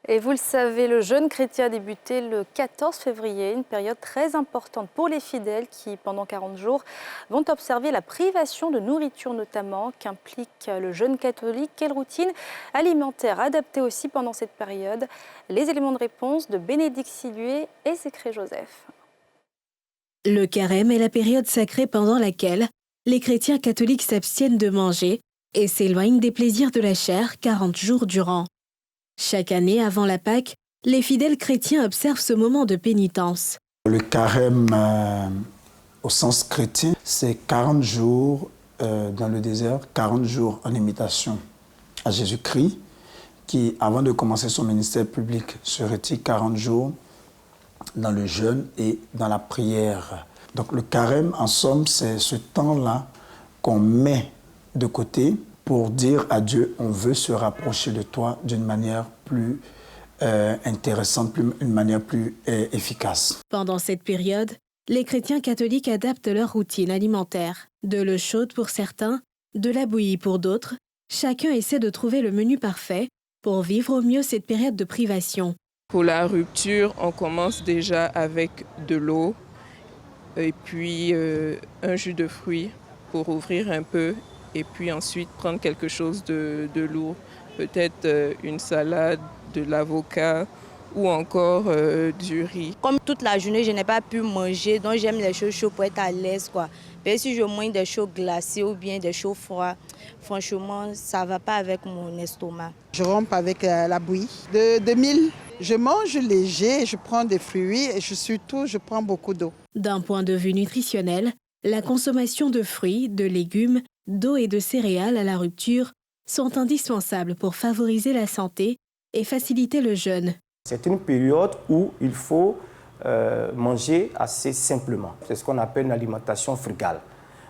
Et vous le savez, le jeûne chrétien a débuté le 14 février, une période très importante pour les fidèles qui, pendant 40 jours, vont observer la privation de nourriture notamment, qu'implique le jeûne catholique. Quelle routine alimentaire adaptée aussi pendant cette période? Les éléments de réponse de Bénédicte Silué et Zéchré Joseph. Le carême est la période sacrée pendant laquelle les chrétiens catholiques s'abstiennent de manger et s'éloignent des plaisirs de la chair 40 jours durant. Chaque année, avant la Pâque, les fidèles chrétiens observent ce moment de pénitence. Le carême, au sens chrétien, c'est 40 jours dans le désert, 40 jours en imitation à Jésus-Christ, qui, avant de commencer son ministère public, se retire 40 jours dans le jeûne et dans la prière. Donc le carême, en somme, c'est ce temps-là qu'on met de côté pour dire à Dieu, on veut se rapprocher de toi d'une manière plus intéressante, une manière plus efficace. Pendant cette période, les chrétiens catholiques adaptent leur routine alimentaire. De l'eau chaude pour certains, de la bouillie pour d'autres, chacun essaie de trouver le menu parfait pour vivre au mieux cette période de privation. Pour la rupture, on commence déjà avec de l'eau et puis un jus de fruits pour ouvrir un peu et puis ensuite prendre quelque chose de lourd, peut-être une salade, de l'avocat ou encore du riz. Comme toute la journée, je n'ai pas pu manger, donc j'aime les choses chaudes pour être à l'aise, quoi. Mais si je mange des choses glacées ou bien des choses froides, franchement, ça ne va pas avec mon estomac. Je romps avec la bouillie de mil. Je mange léger, je prends des fruits et je prends beaucoup d'eau. D'un point de vue nutritionnel, la consommation de fruits, de légumes, d'eau et de céréales à la rupture sont indispensables pour favoriser la santé et faciliter le jeûne. C'est une période où il faut manger assez simplement. C'est ce qu'on appelle une alimentation frugale.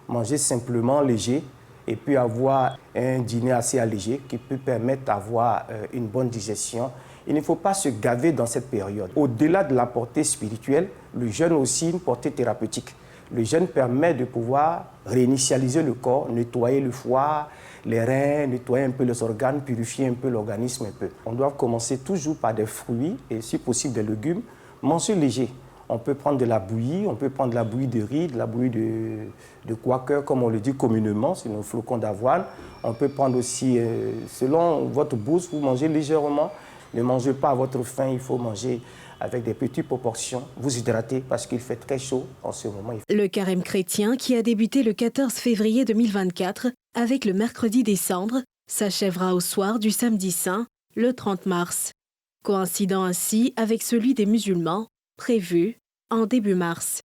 Manger simplement, léger, et puis avoir un dîner assez allégé qui peut permettre d'avoir une bonne digestion. Il ne faut pas se gaver dans cette période. Au-delà de la portée spirituelle, le jeûne a aussi une portée thérapeutique. Le jeûne permet de pouvoir réinitialiser le corps, nettoyer le foie, les reins, nettoyer un peu les organes, purifier un peu l'organisme un peu. On doit commencer toujours par des fruits et si possible des légumes. Manger léger. On peut prendre de la bouillie, on peut prendre de la bouillie de riz, de la bouillie de quaker, comme on le dit communément, c'est nos flocons d'avoine. On peut prendre aussi, selon votre bourse, vous mangez légèrement. Ne mangez pas à votre faim, il faut manger avec des petites proportions. Vous hydratez parce qu'il fait très chaud en ce moment. Le carême chrétien, qui a débuté le 14 février 2024 avec le mercredi des cendres, s'achèvera au soir du samedi saint, le 30 mars, coïncidant ainsi avec celui des musulmans, prévu en début mars.